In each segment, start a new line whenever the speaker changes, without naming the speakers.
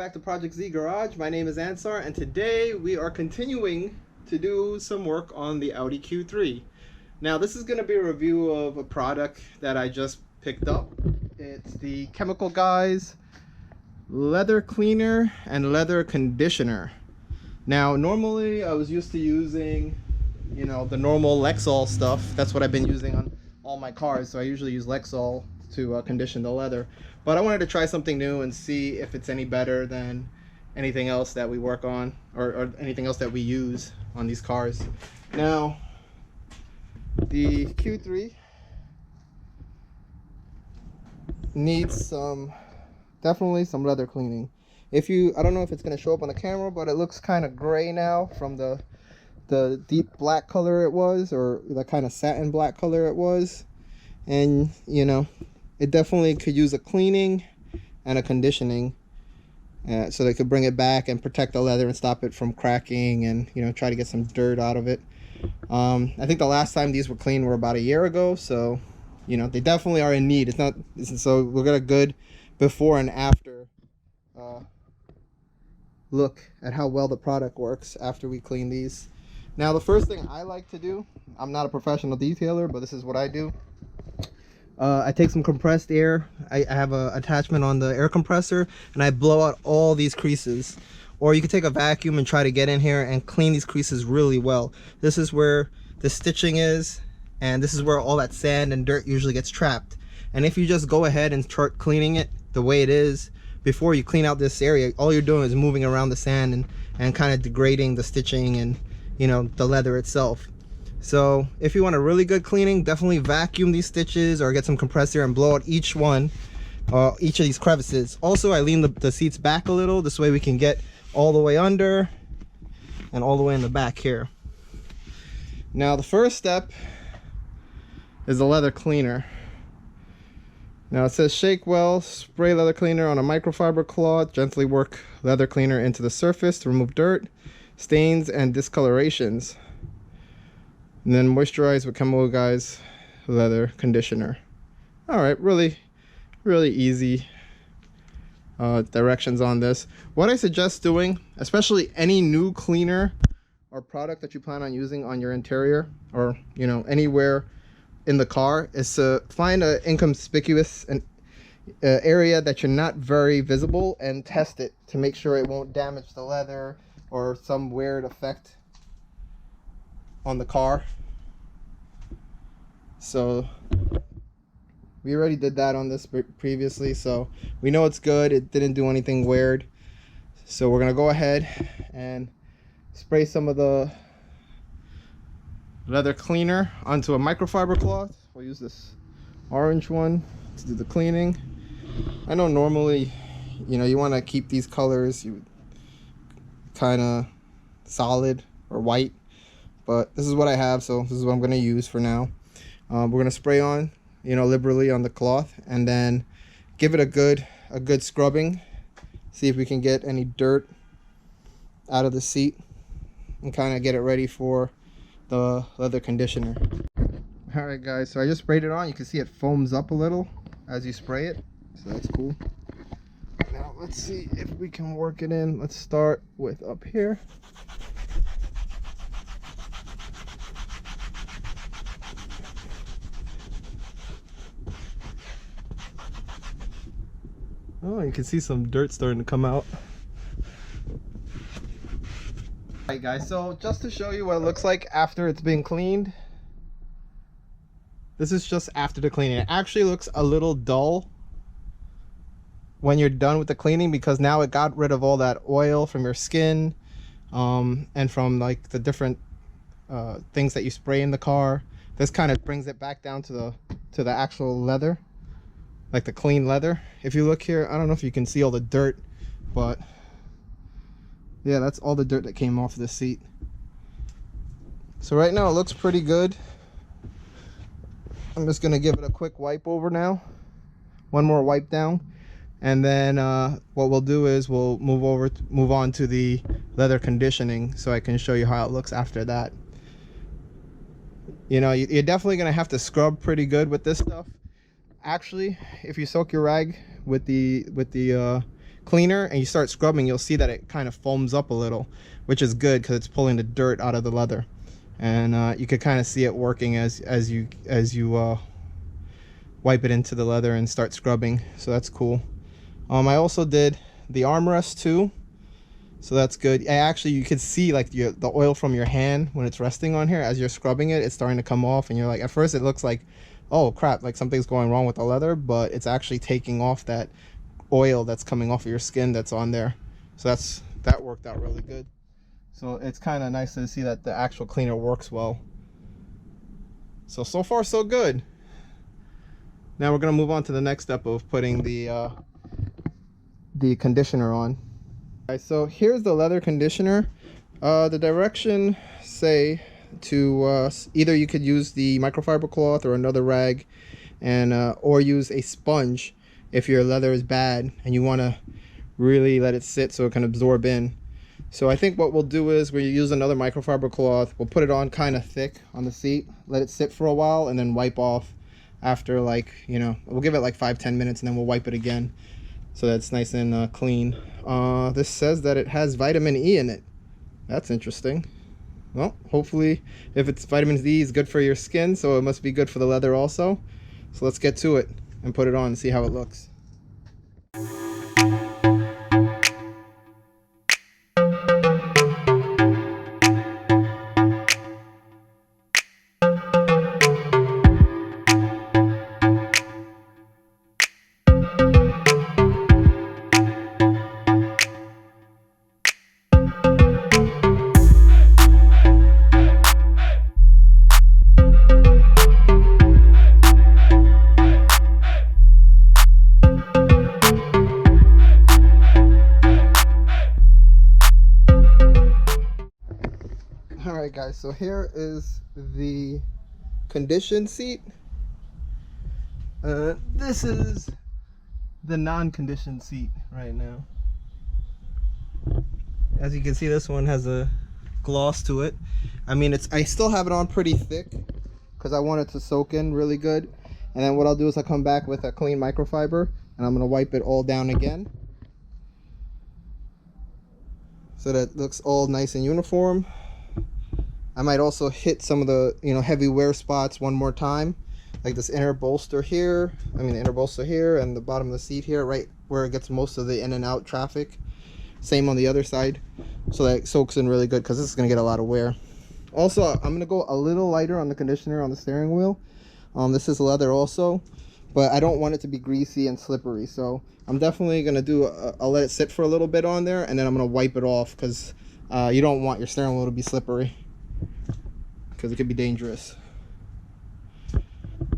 back to Project Z Garage. My name is Ansar, and today we are continuing to do some work on the Audi Q3. Now, this is going to be a review of a product that I just picked up. It's the Chemical Guys leather cleaner and leather conditioner. Now, normally I was used to using, the normal Lexol stuff. That's what I've been using on all my cars, so I usually use Lexol to condition the leather. But I wanted to try something new and see if it's any better than anything else that we work on or anything else that we use on these cars. Now, the Q3 needs definitely some leather cleaning. I don't know if it's going to show up on the camera, but it looks kind of gray now from the deep black color it was, or the kind of satin black color it was. And it definitely could use a cleaning and a conditioning, so they could bring it back and protect the leather and stop it from cracking, and try to get some dirt out of it. I think the last time these were cleaned were about a year ago, so they definitely are in need. So we'll get a good before and after look at how well the product works after we clean these. Now, the first thing I like to do, I'm not a professional detailer, but this is what I do. I take some compressed air. I have an attachment on the air compressor, and I blow out all these creases. Or you could take a vacuum and try to get in here and clean these creases really well. This is where the stitching is, and this is where all that sand and dirt usually gets trapped. And if you just go ahead and start cleaning it the way it is, before you clean out this area, all you're doing is moving around the sand and kind of degrading the stitching and the leather itself. So if you want a really good cleaning, definitely vacuum these stitches or get some compressed air and blow out each of these crevices. Also, I lean the seats back a little, this way we can get all the way under and all the way in the back here. Now, the first step is the leather cleaner. Now, it says shake well, spray leather cleaner on a microfiber cloth, gently work leather cleaner into the surface to remove dirt, stains, and discolorations. And then moisturize with Chemical Guys leather conditioner. All right, really easy directions on this. What I suggest doing, especially any new cleaner or product that you plan on using on your interior or anywhere in the car, is to find an inconspicuous area that you're not very visible and test it to make sure it won't damage the leather or some weird effect on the car. So we already did that on this previously, so we know it's good. It didn't do anything weird. So we're gonna go ahead and spray some of the leather cleaner onto a microfiber cloth. We'll use this orange one to do the cleaning. I know normally you want to keep these colors kind of solid or white, but this is what I have, so this is what I'm going to use for now. We're going to spray on liberally on the cloth, and then give it a good scrubbing, see if we can get any dirt out of the seat and kind of get it ready for the leather conditioner. All right, guys, so I just sprayed it on. You can see it foams up a little as you spray it, so that's cool. Now let's see if we can work it in. Let's start with up here. Oh, you can see some dirt starting to come out. Alright, guys, so just to show you what it looks like after it's been cleaned. This is just after the cleaning. It actually looks a little dull when you're done with the cleaning, because now it got rid of all that oil from your skin, and from like the different things that you spray in the car. This kind of brings it back down to the actual leather, like the clean leather. If you look here, I don't know if you can see all the dirt, but yeah, that's all the dirt that came off the seat. So right now it looks pretty good. I'm just gonna give it a quick wipe over now, one more wipe down, and then what we'll do is we'll move on to the leather conditioning, so I can show you how it looks after that. You're definitely gonna have to scrub pretty good with this stuff. Actually, if you soak your rag with the cleaner and you start scrubbing, you'll see that it kind of foams up a little, which is good because it's pulling the dirt out of the leather. And you could kind of see it working as you wipe it into the leather and start scrubbing. So that's cool. I also did the armrest too, so that's good. Actually, you could see like the oil from your hand when it's resting on here. As you're scrubbing it, it's starting to come off, and you're like, at first it looks like, oh crap, like something's going wrong with the leather, but it's actually taking off that oil that's coming off of your skin that's on there. So that worked out really good. So it's kind of nice to see that the actual cleaner works well. So far so good. Now we're gonna move on to the next step of putting the conditioner on. Alright, so here's the leather conditioner. The direction say to either you could use the microfiber cloth or another rag, and or use a sponge if your leather is bad and you want to really let it sit so it can absorb in. So I think what we'll do is we'll use another microfiber cloth. We'll put it on kind of thick on the seat, let it sit for a while, and then wipe off after, like, you know, we'll give it like 5-10 minutes, and then we'll wipe it again so that's nice and clean. This says that it has vitamin E in it. That's interesting. Well, hopefully if it's vitamin E is good for your skin, so it must be good for the leather also. So let's get to it and put it on and see how it looks. Alright guys, so here is the conditioned seat. This is the non-conditioned seat right now. As you can see, this one has a gloss to it. I mean, I still have it on pretty thick because I want it to soak in really good. And then what I'll do is I'll come back with a clean microfiber and I'm going to wipe it all down again so that it looks all nice and uniform. I might also hit some of the, you know, heavy wear spots one more time, like this inner bolster here. I mean, the inner bolster here and the bottom of the seat here, right where it gets most of the in and out traffic. Same on the other side, so that it soaks in really good because this is going to get a lot of wear. Also, I'm going to go a little lighter on the conditioner on the steering wheel. This is leather also, but I don't want it to be greasy and slippery, so I'm definitely going to do I'll let it sit for a little bit on there, and then I'm going to wipe it off because you don't want your steering wheel to be slippery, because it could be dangerous.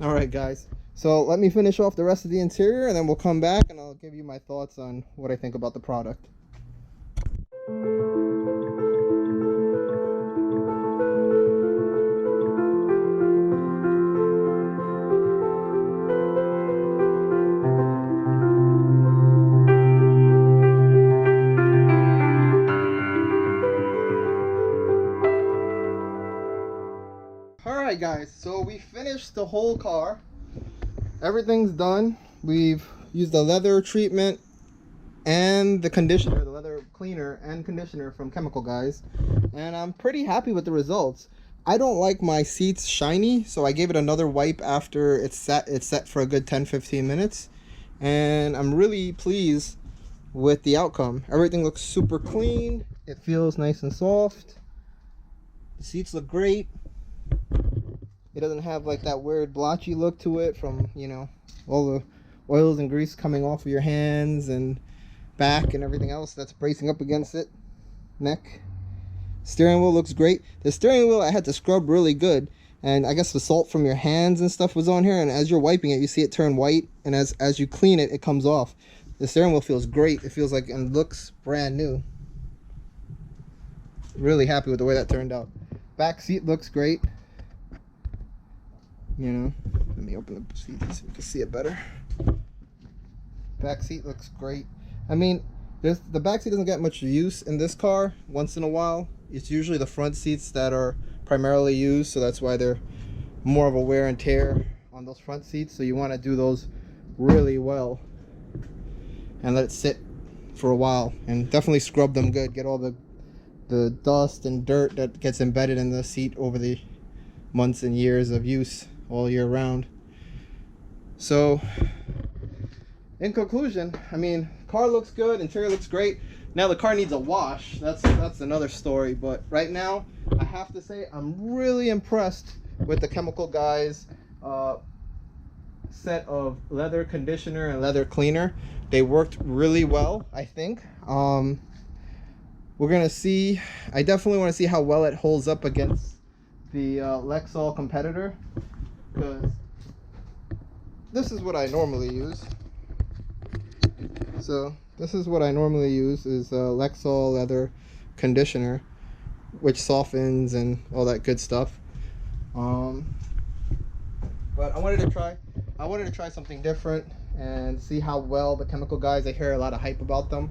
Alright guys, so let me finish off the rest of the interior and then we'll come back and I'll give you my thoughts on what I think about the product. Alright guys, so we finished the whole car. Everything's done. We've used the leather treatment and the conditioner, the leather cleaner and conditioner from Chemical Guys, and I'm pretty happy with the results. I don't like my seats shiny, so I gave it another wipe after it's set for a good 10-15 minutes, and I'm really pleased with the outcome. Everything looks super clean. It feels nice and soft. The seats look great. It doesn't have like that weird blotchy look to it from, you know, all the oils and grease coming off of your hands and back and everything else that's bracing up against it. Neck. Steering wheel looks great. The steering wheel I had to scrub really good, and I guess the salt from your hands and stuff was on here, and as you're wiping it you see it turn white, and as you clean it, it comes off. The steering wheel feels great. It feels like, and looks brand new. Really happy with the way that turned out. Back seat looks great. You know, let me open the seat so you can see it better. Back seat looks great. I mean, the back seat doesn't get much use in this car. Once in a while, it's usually the front seats that are primarily used, so that's why they're more of a wear and tear on those front seats. So you want to do those really well and let it sit for a while, and definitely scrub them good. Get all the dust and dirt that gets embedded in the seat over the months and years of use all year round. So in conclusion, I mean, car looks good, interior looks great. Now the car needs a wash. That's another story. But right now, I have to say I'm really impressed with the Chemical Guys set of leather conditioner and leather cleaner. They worked really well, I think. We're gonna see. I definitely want to see how well it holds up against the Lexol competitor, because this is what I normally use. So this is what I normally use, is Lexol leather conditioner, which softens and all that good stuff. But I wanted to try something different and see how well the Chemical Guys. I hear a lot of hype about them.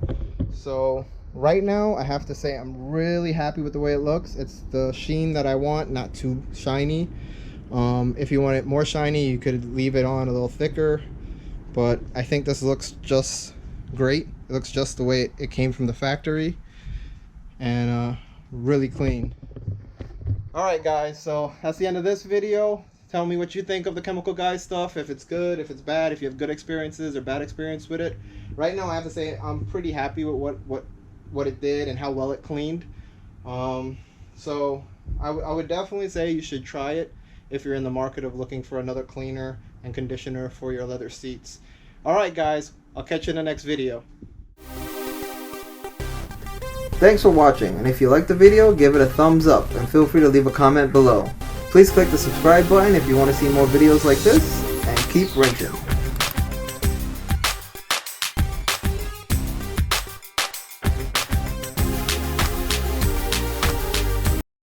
So right now, I have to say I'm really happy with the way it looks. It's the sheen that I want, not too shiny. If you want it more shiny, you could leave it on a little thicker, but I think this looks just great. It looks just the way it came from the factory, and really clean. Alright guys, so that's the end of this video. Tell me what you think of the Chemical Guys stuff, if it's good, if it's bad, if you have good experiences or bad experience with it. Right now I have to say I'm pretty happy with what it did and how well it cleaned. So I would definitely say you should try it if you're in the market of looking for another cleaner and conditioner for your leather seats. Alright guys, I'll catch you in the next video. Thanks for watching, and if you liked the video, give it a thumbs up and feel free to leave a comment below. Please click the subscribe button if you want to see more videos like this, and keep wrenching.